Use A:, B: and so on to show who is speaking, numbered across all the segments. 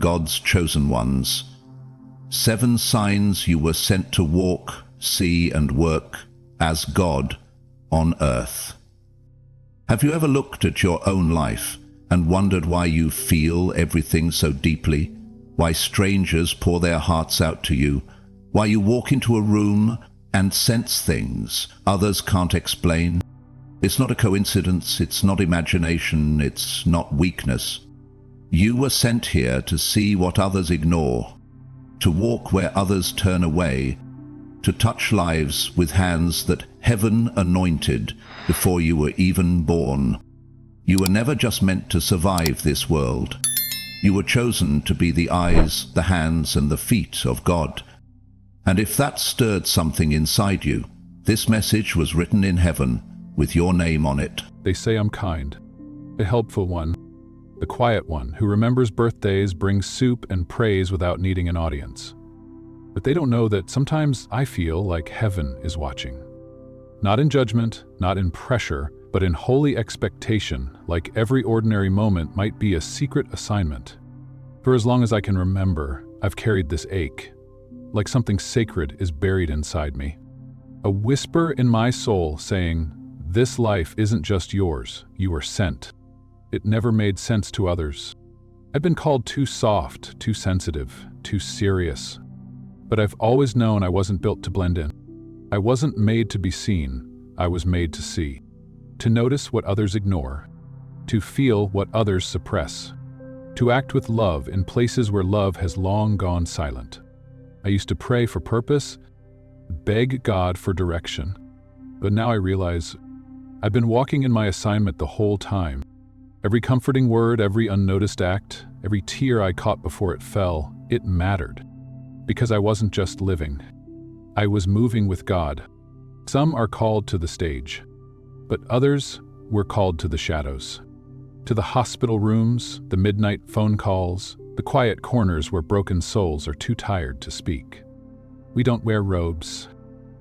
A: God's chosen ones. 7 signs you were sent to walk, see, and work as God on earth. Have you ever looked at your own life and wondered why you feel everything so deeply? Why strangers pour their hearts out to you? Why you walk into a room and sense things others can't explain? It's not a coincidence, it's not imagination, it's not weakness. You were sent here to see what others ignore, to walk where others turn away, to touch lives with hands that heaven anointed before you were even born. You were never just meant to survive this world. You were chosen to be the eyes, the hands, and the feet of God. And if that stirred something inside you, this message was written in heaven with your name on it.
B: They say I'm kind, a helpful one, the quiet one who remembers birthdays, brings soup and prays without needing an audience. But they don't know that sometimes I feel like heaven is watching. Not in judgment, not in pressure, but in holy expectation, like every ordinary moment might be a secret assignment. For as long as I can remember, I've carried this ache, like something sacred is buried inside me. A whisper in my soul saying, this life isn't just yours, you are sent. It never made sense to others. I've been called too soft, too sensitive, too serious. But I've always known I wasn't built to blend in. I wasn't made to be seen, I was made to see. To notice what others ignore. To feel what others suppress. To act with love in places where love has long gone silent. I used to pray for purpose, beg God for direction. But now I realize I've been walking in my assignment the whole time. Every comforting word, every unnoticed act, every tear I caught before it fell, it mattered. Because I wasn't just living. I was moving with God. Some are called to the stage, but others were called to the shadows. To the hospital rooms, the midnight phone calls, the quiet corners where broken souls are too tired to speak. We don't wear robes.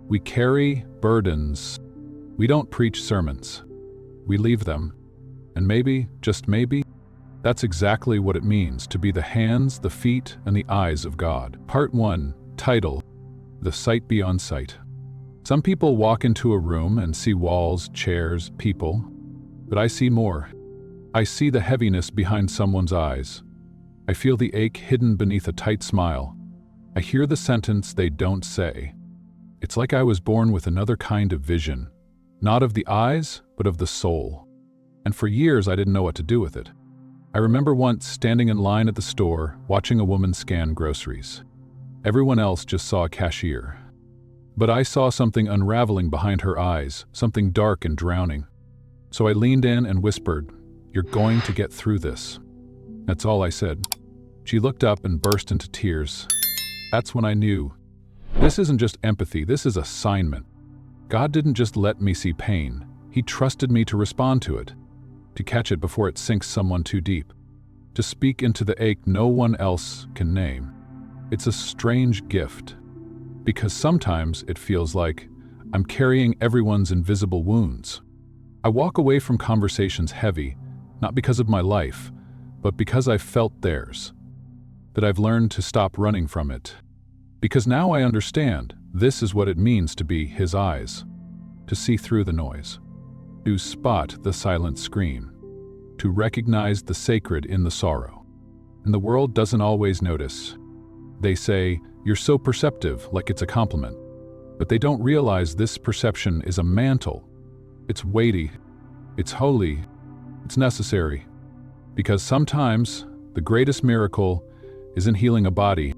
B: We carry burdens. We don't preach sermons. We leave them. And maybe, just maybe, that's exactly what it means to be the hands, the feet, and the eyes of God. Part 1, title, The Sight Beyond Sight. Some people walk into a room and see walls, chairs, people, but I see more. I see the heaviness behind someone's eyes. I feel the ache hidden beneath a tight smile. I hear the sentence they don't say. It's like I was born with another kind of vision, not of the eyes, but of the soul. And for years I didn't know what to do with it. I remember once standing in line at the store, watching a woman scan groceries. Everyone else just saw a cashier. But I saw something unraveling behind her eyes, something dark and drowning. So I leaned in and whispered, "You're going to get through this." That's all I said. She looked up and burst into tears. That's when I knew. This isn't just empathy, this is assignment. God didn't just let me see pain. He trusted me to respond to it, to catch it before it sinks someone too deep, to speak into the ache no one else can name. It's a strange gift, because sometimes it feels like I'm carrying everyone's invisible wounds. I walk away from conversations heavy, not because of my life, but because I've felt theirs, that I've learned to stop running from it. Because now I understand this is what it means to be His eyes, to see through the noise, to spot the silent scream, to recognize the sacred in the sorrow. And the world doesn't always notice. They say, "You're so perceptive," like it's a compliment. But they don't realize this perception is a mantle. It's weighty, it's holy, it's necessary. Because sometimes the greatest miracle isn't healing a body,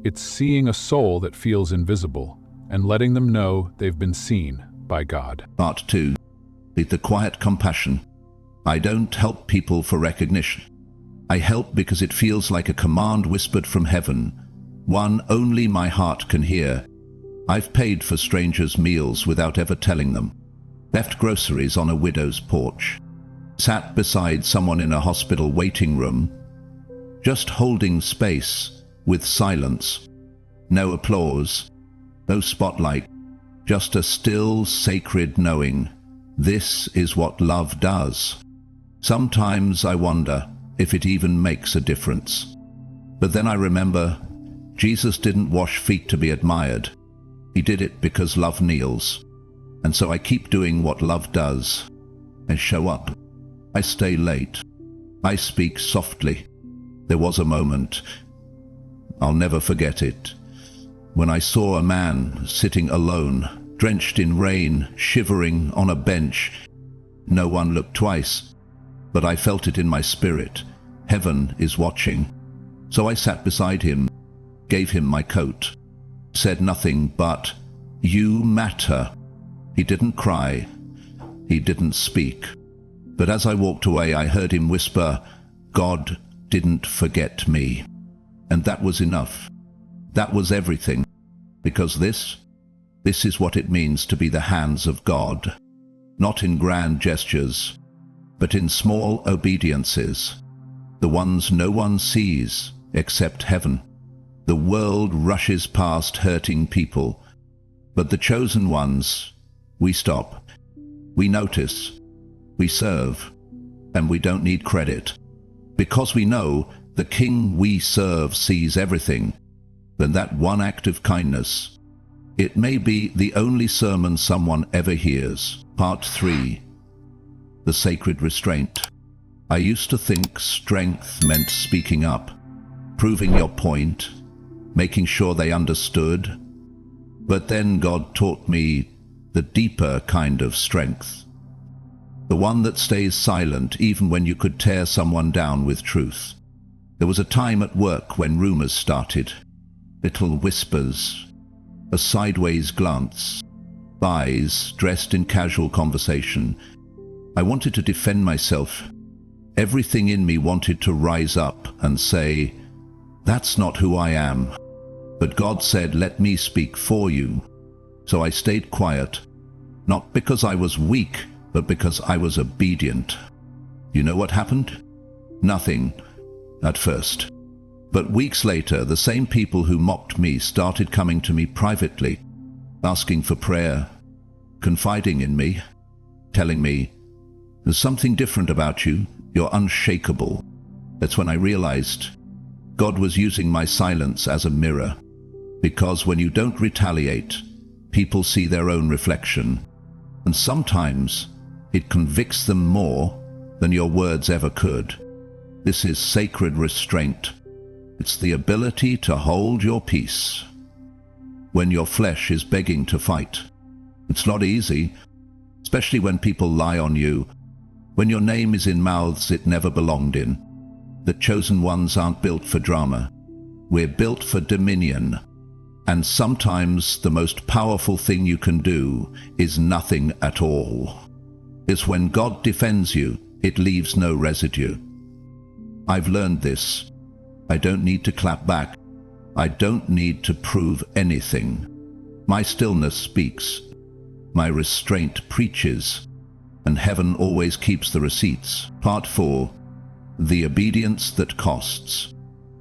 B: it's seeing a soul that feels invisible and letting them know they've been seen by God.
A: Part 2. The quiet compassion. I don't help people for recognition. I help because it feels like a command whispered from heaven, one only my heart can hear. I've paid for strangers' meals without ever telling them, left groceries on a widow's porch, sat beside someone in a hospital waiting room, just holding space with silence. No applause, no spotlight, just a still, sacred knowing. This is what love does. Sometimes I wonder if it even makes a difference. But then I remember Jesus didn't wash feet to be admired. He did it because love kneels. And so I keep doing what love does. I show up. I stay late. I speak softly. There was a moment, I'll never forget it, when I saw a man sitting alone, drenched in rain, shivering on a bench. No one looked twice, but I felt it in my spirit. Heaven is watching. So I sat beside him, gave him my coat, said nothing but, "You matter." He didn't cry. He didn't speak. But as I walked away, I heard him whisper, "God didn't forget me." And that was enough. That was everything. Because this is what it means to be the hands of God. Not in grand gestures, but in small obediences. The ones no one sees except heaven. The world rushes past hurting people, but the chosen ones, we stop. We notice. We serve. And we don't need credit. Because we know the King we serve sees everything. Then that one act of kindness, it may be the only sermon someone ever hears. Part 3. The Sacred Restraint. I used to think strength meant speaking up, proving your point, making sure they understood. But then God taught me the deeper kind of strength. The one that stays silent even when you could tear someone down with truth. There was a time at work when rumors started. Little whispers, a sideways glance, eyes dressed in casual conversation. I wanted to defend myself. Everything in me wanted to rise up and say, "That's not who I am." But God said, "Let me speak for you." So I stayed quiet, not because I was weak, but because I was obedient. You know what happened? Nothing, at first. But weeks later, the same people who mocked me started coming to me privately, asking for prayer, confiding in me, telling me, "There's something different about you. You're unshakable." That's when I realized God was using my silence as a mirror. Because when you don't retaliate, people see their own reflection. And sometimes it convicts them more than your words ever could. This is sacred restraint. It's the ability to hold your peace when your flesh is begging to fight. It's not easy, especially when people lie on you, when your name is in mouths it never belonged in. The chosen ones aren't built for drama. We're built for dominion. And sometimes the most powerful thing you can do is nothing at all. It's when God defends you, it leaves no residue. I've learned this. I don't need to clap back. I don't need to prove anything. My stillness speaks. My restraint preaches. And heaven always keeps the receipts. Part 4. The obedience that costs.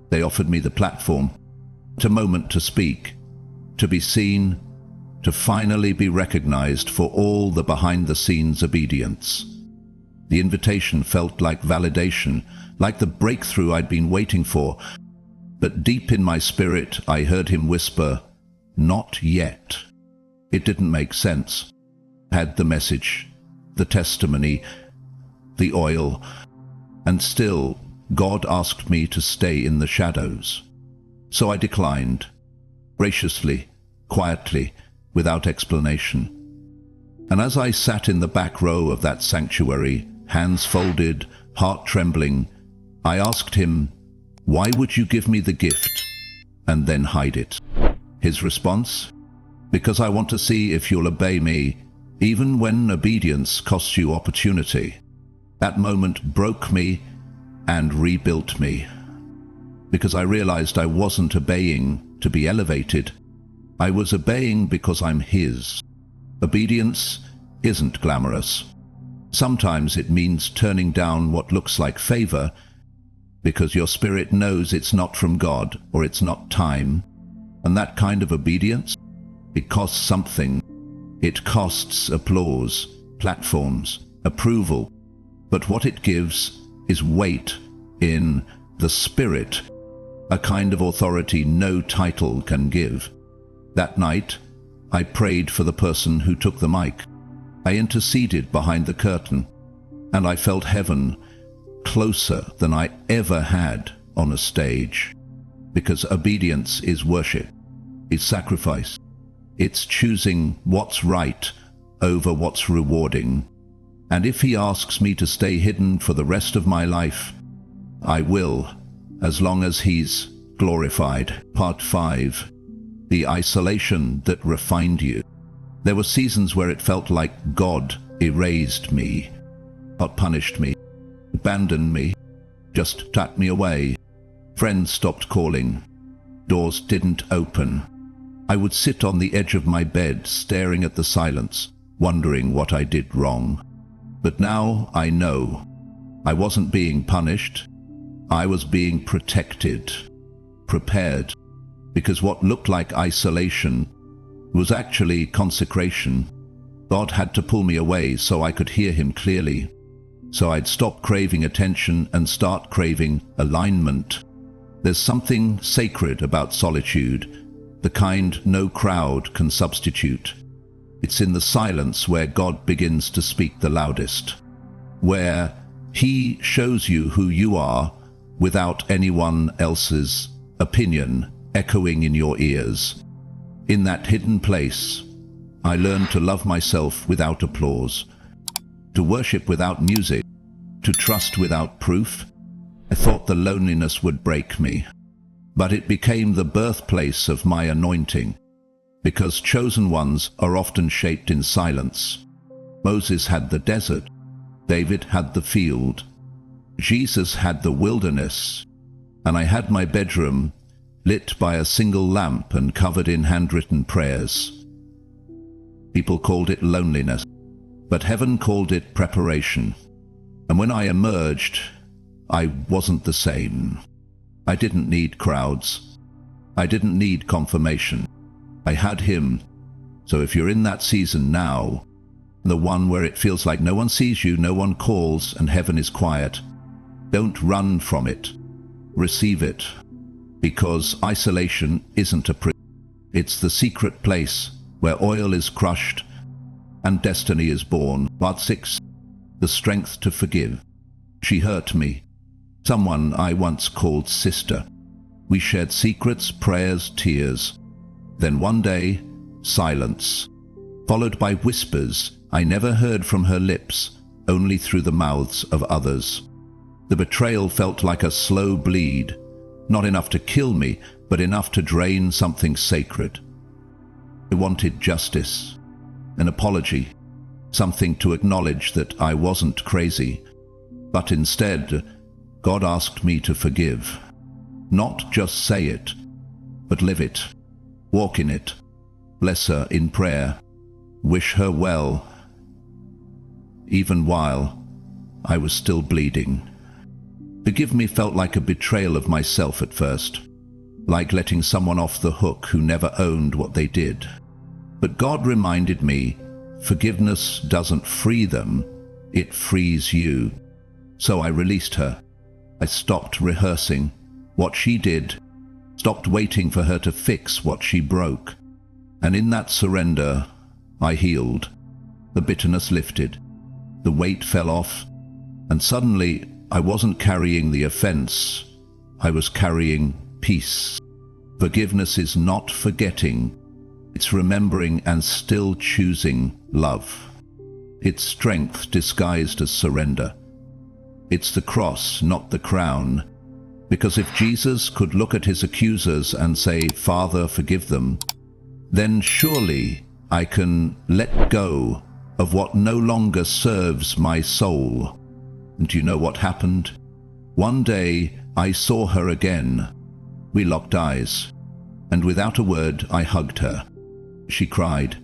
A: They offered me the platform, a moment to speak, to be seen, to finally be recognized for all the behind-the-scenes obedience. The invitation felt like validation, like the breakthrough I'd been waiting for. But deep in my spirit, I heard him whisper, "Not yet." It didn't make sense. Had the message, the testimony, the oil, and still God asked me to stay in the shadows. So I declined, graciously, quietly, without explanation. And as I sat in the back row of that sanctuary, hands folded, heart trembling, I asked him, "Why would you give me the gift and then hide it?" His response, "Because I want to see if you'll obey me, even when obedience costs you opportunity." That moment broke me and rebuilt me. Because I realized I wasn't obeying to be elevated. I was obeying because I'm his. Obedience isn't glamorous. Sometimes it means turning down what looks like favor because your spirit knows it's not from God or it's not time. And that kind of obedience, it costs something. It costs applause, platforms, approval. But what it gives is weight in the spirit. a kind of authority no title can give. That night, I prayed for the person who took the mic. I interceded behind the curtain, and I felt heaven closer than I ever had on a stage. Because obedience is worship, it's sacrifice. It's choosing what's right over what's rewarding. And if he asks me to stay hidden for the rest of my life, I will, as long as he's glorified. Part 5. The isolation that refined you. There were seasons where it felt like God erased me, not punished me, abandoned me, just tucked me away. Friends stopped calling. Doors didn't open. I would sit on the edge of my bed, staring at the silence, wondering what I did wrong. But now I know. I wasn't being punished. I was being protected, prepared, because what looked like isolation was actually consecration. God had to pull me away so I could hear him clearly. So I'd stop craving attention and start craving alignment. There's something sacred about solitude, the kind no crowd can substitute. It's in the silence where God begins to speak the loudest, where he shows you who you are without anyone else's opinion echoing in your ears. In that hidden place, I learned to love myself without applause, to worship without music, to trust without proof. I thought the loneliness would break me, but it became the birthplace of my anointing, because chosen ones are often shaped in silence. Moses had the desert, David had the field, Jesus had the wilderness, and I had my bedroom lit by a single lamp and covered in handwritten prayers. People called it loneliness, but heaven called it preparation. And when I emerged, I wasn't the same. I didn't need crowds. I didn't need confirmation. I had him. So if you're in that season now, the one where it feels like no one sees you, no one calls, and heaven is quiet, don't run from it. Receive it. Because isolation isn't a prison. It's the secret place where oil is crushed and destiny is born. Part 6. The strength to forgive. She hurt me. Someone I once called sister. We shared secrets, prayers, tears. Then one day, silence, followed by whispers I never heard from her lips, only through the mouths of others. The betrayal felt like a slow bleed, not enough to kill me, but enough to drain something sacred. I wanted justice, an apology, something to acknowledge that I wasn't crazy. But instead, God asked me to forgive. Not just say it, but live it, walk in it, bless her in prayer, wish her well, even while I was still bleeding. Forgive me felt like a betrayal of myself at first, like letting someone off the hook who never owned what they did. But God reminded me, forgiveness doesn't free them, it frees you. So I released her. I stopped rehearsing what she did, stopped waiting for her to fix what she broke. And in that surrender, I healed. The bitterness lifted, the weight fell off, and suddenly I wasn't carrying the offense, I was carrying peace. Forgiveness is not forgetting, it's remembering and still choosing love. It's strength disguised as surrender. It's the cross, not the crown. Because if Jesus could look at his accusers and say, "Father, forgive them," then surely I can let go of what no longer serves my soul. And do you know what happened? One day I saw her again. We locked eyes, and without a word I hugged her. She cried.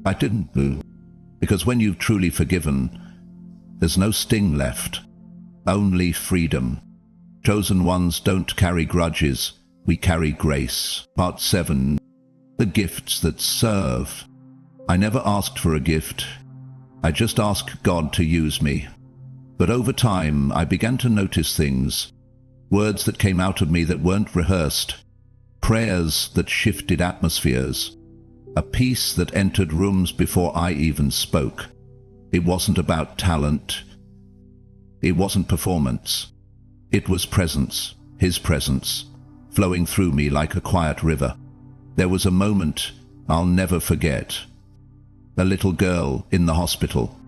A: I didn't move, because when you've truly forgiven, there's no sting left, only freedom. Chosen ones don't carry grudges, we carry grace. Part 7. The gifts that serve. I never asked for a gift. I just asked God to use me. But over time, I began to notice things. Words that came out of me that weren't rehearsed. Prayers that shifted atmospheres. A peace that entered rooms before I even spoke. It wasn't about talent. It wasn't performance. It was presence, his presence, flowing through me like a quiet river. There was a moment I'll never forget. A little girl in the hospital,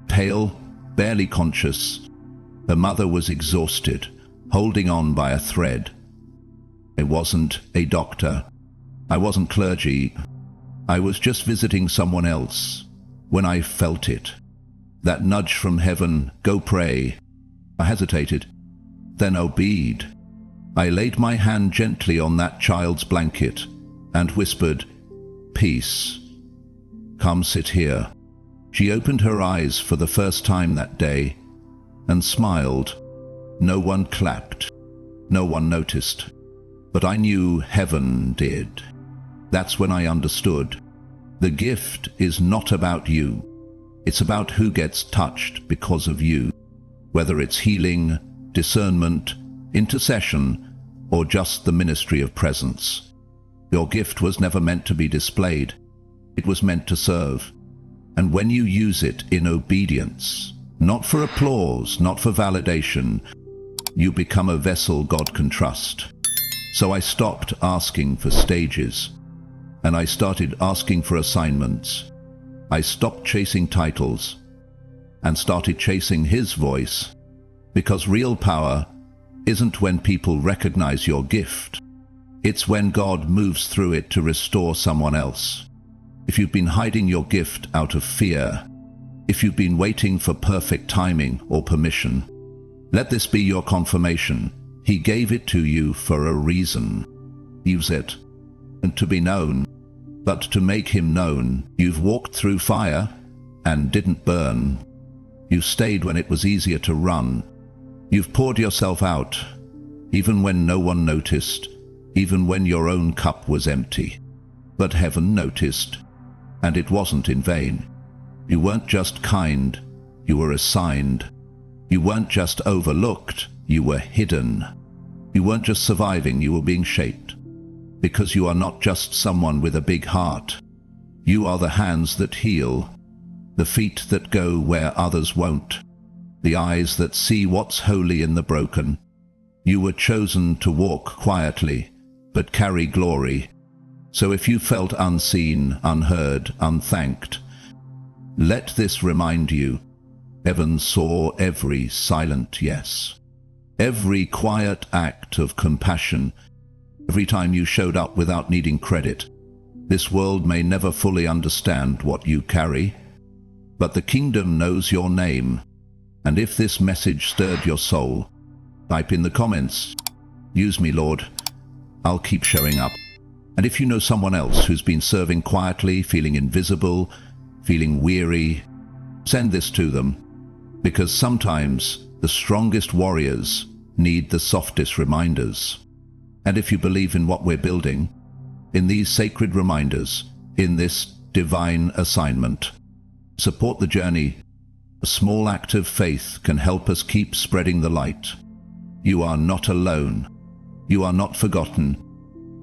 A: pale, barely conscious. Her mother was exhausted, holding on by a thread. I wasn't a doctor. I wasn't clergy. I was just visiting someone else when I felt it. That nudge from heaven, go pray. I hesitated, then obeyed. I laid my hand gently on that child's blanket and whispered, "Peace. Come sit here." She opened her eyes for the first time that day and smiled. No one clapped. No one noticed. But I knew heaven did. That's when I understood. The gift is not about you. It's about who gets touched because of you. Whether it's healing, discernment, intercession, or just the ministry of presence. Your gift was never meant to be displayed. It was meant to serve. And when you use it in obedience, not for applause, not for validation, you become a vessel God can trust. So I stopped asking for stages, and I started asking for assignments. I stopped chasing titles and started chasing His voice, because real power isn't when people recognize your gift. It's when God moves through it to restore someone else. If you've been hiding your gift out of fear, if you've been waiting for perfect timing or permission, let this be your confirmation. He gave it to you for a reason. Use it, and to be known. But to make Him known, you've walked through fire and didn't burn. You stayed when it was easier to run. You've poured yourself out, even when no one noticed, even when your own cup was empty. But heaven noticed, and it wasn't in vain. You weren't just kind, you were assigned. You weren't just overlooked, you were hidden. You weren't just surviving, you were being shaped. Because you are not just someone with a big heart. You are the hands that heal, the feet that go where others won't, the eyes that see what's holy in the broken. You were chosen to walk quietly, but carry glory. So if you felt unseen, unheard, unthanked, let this remind you, heaven saw every silent yes, every quiet act of compassion, every time you showed up without needing credit. This world may never fully understand what you carry, but the kingdom knows your name. And if this message stirred your soul, type in the comments, "Use me, Lord." I'll keep showing up. And if you know someone else who's been serving quietly, feeling invisible, feeling weary, send this to them. Because sometimes the strongest warriors need the softest reminders. And if you believe in what we're building, in these sacred reminders, in this divine assignment, support the journey. A small act of faith can help us keep spreading the light. You are not alone. You are not forgotten.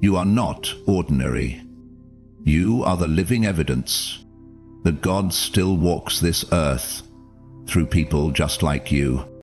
A: You are not ordinary. You are the living evidence that God still walks this earth through people just like you.